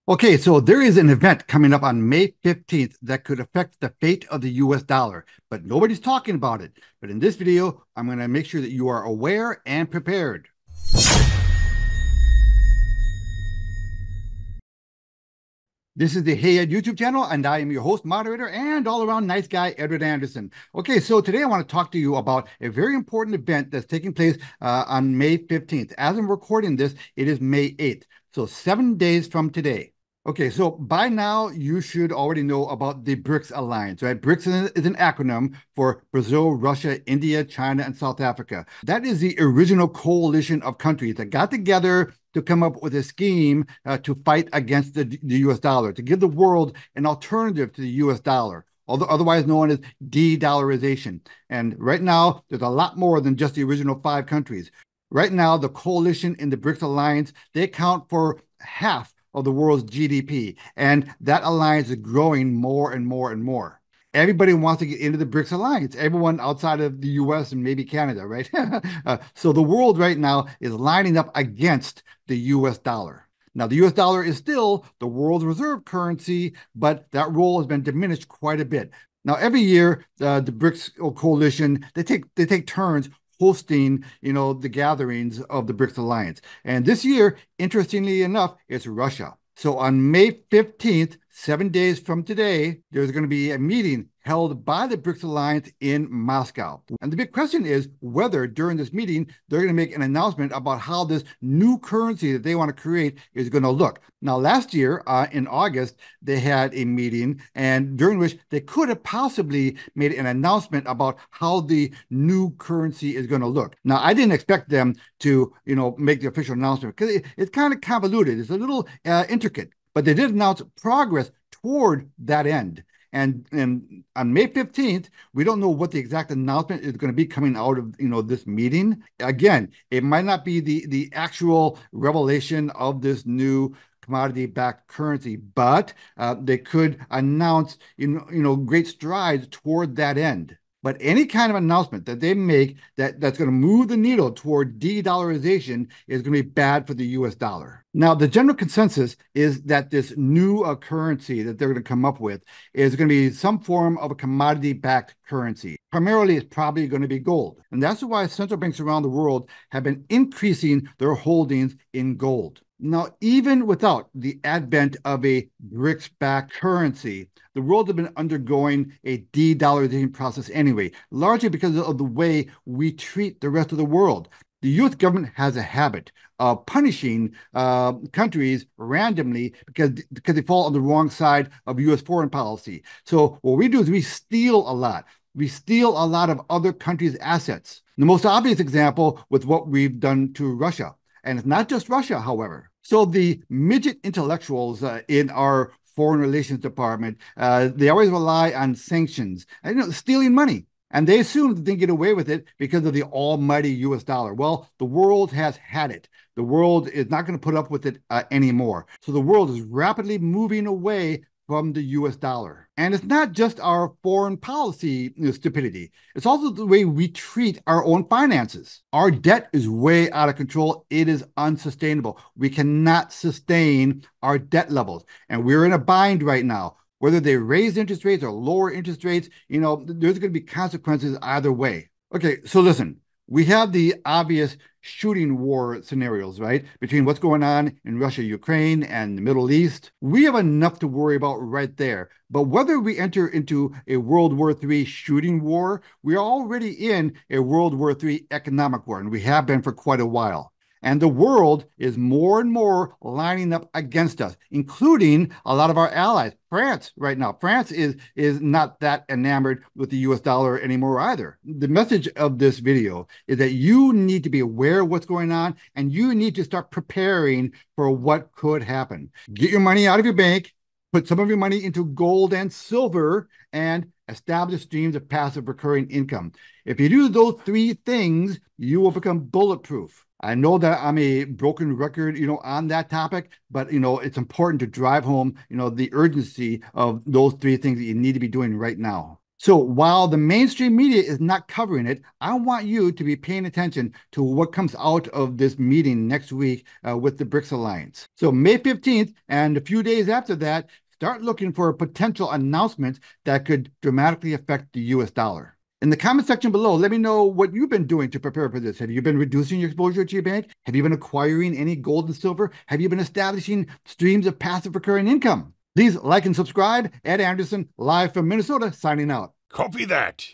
Okay, so there is an event coming up on May 15th that could affect the fate of the US dollar, but nobody's talking about it. But in this video, I'm going to make sure that you are aware and prepared. This is the Hey Ed YouTube channel, and I am your host, moderator, and all-around nice guy, Edward Anderson. Okay, so today I want to talk to you about a very important event that's taking place on May 15th. As I'm recording this, it is May 8th, so 7 days from today. Okay, so by now you should already know about the BRICS alliance, right? BRICS is an acronym for Brazil, Russia, India, China, and South Africa. That is the original coalition of countries that got together to come up with a scheme to fight against the US dollar, to give the world an alternative to the US dollar, otherwise known as D Dollarization. And right now, there's a lot more than just the original 5 countries. Right now, the coalition in the BRICS alliance, they account for half of the world's GDP, and that alliance is growing more and more and more. Everybody wants to get into the BRICS alliance, everyone outside of the US and maybe Canada, right? So the world right now is lining up against the US dollar. Now, the US dollar is still the world's reserve currency, but that role has been diminished quite a bit. Now, every year, the BRICS coalition, they take turns hosting, the gatherings of the BRICS alliance. And this year, interestingly enough, it's Russia. So on May 15th, 7 days from today, there's going to be a meeting held by the BRICS Alliance in Moscow. And the big question is whether during this meeting, they're going to make an announcement about how this new currency that they want to create is going to look. Now, last year in August, they had a meeting, and during which they could have possibly made an announcement about how the new currency is going to look. Now, I didn't expect them to, make the official announcement because it's kind of convoluted. It's a little intricate, but they did announce progress toward that end. And on May 15th, we don't know what the exact announcement is going to be coming out of this meeting. Again, it might not be the actual revelation of this new commodity-backed currency, but they could announce great strides toward that end. But any kind of announcement that they make that's going to move the needle toward de-dollarization is going to be bad for the US dollar. Now, the general consensus is that this new currency that they're going to come up with is going to be some form of a commodity-backed currency. Primarily, it's probably going to be gold. And that's why central banks around the world have been increasing their holdings in gold. Now, even without the advent of a BRICS-backed currency, the world has been undergoing a de-dollarization process anyway, largely because of the way we treat the rest of the world. The US government has a habit of punishing countries randomly because they fall on the wrong side of US foreign policy. So what we do is we steal a lot. We steal a lot of other countries' assets. The most obvious example with what we've done to Russia. And it's not just Russia, however. So the midget intellectuals in our foreign relations department, they always rely on sanctions and stealing money. And they assume that they can get away with it because of the almighty US dollar. Well, the world has had it. The world is not going to put up with it anymore. So the world is rapidly moving away from the US dollar. And it's not just our foreign policy stupidity. It's also the way we treat our own finances. Our debt is way out of control. It is unsustainable. We cannot sustain our debt levels. And we're in a bind right now. Whether they raise interest rates or lower interest rates, there's going to be consequences either way. Okay, so listen, we have the obvious shooting war scenarios, right? Between what's going on in Russia, Ukraine, and the Middle East. We have enough to worry about right there. But whether we enter into a World War III shooting war, we are already in a World War III economic war, and we have been for quite a while. And the world is more and more lining up against us, including a lot of our allies. France right now. France is not that enamored with the US dollar anymore either. The message of this video is that you need to be aware of what's going on, and you need to start preparing for what could happen. Get your money out of your bank, put some of your money into gold and silver, and establish streams of passive recurring income. If you do those 3 things, you will become bulletproof. I know that I'm a broken record, on that topic, but, it's important to drive home, the urgency of those 3 things that you need to be doing right now. So while the mainstream media is not covering it, I want you to be paying attention to what comes out of this meeting next week with the BRICS Alliance. So May 15th and a few days after that, start looking for potential announcements that could dramatically affect the US dollar. In the comment section below, let me know what you've been doing to prepare for this. Have you been reducing your exposure to your bank? Have you been acquiring any gold and silver? Have you been establishing streams of passive recurring income? Please like and subscribe. Ed Anderson, live from Minnesota, signing out. Copy that.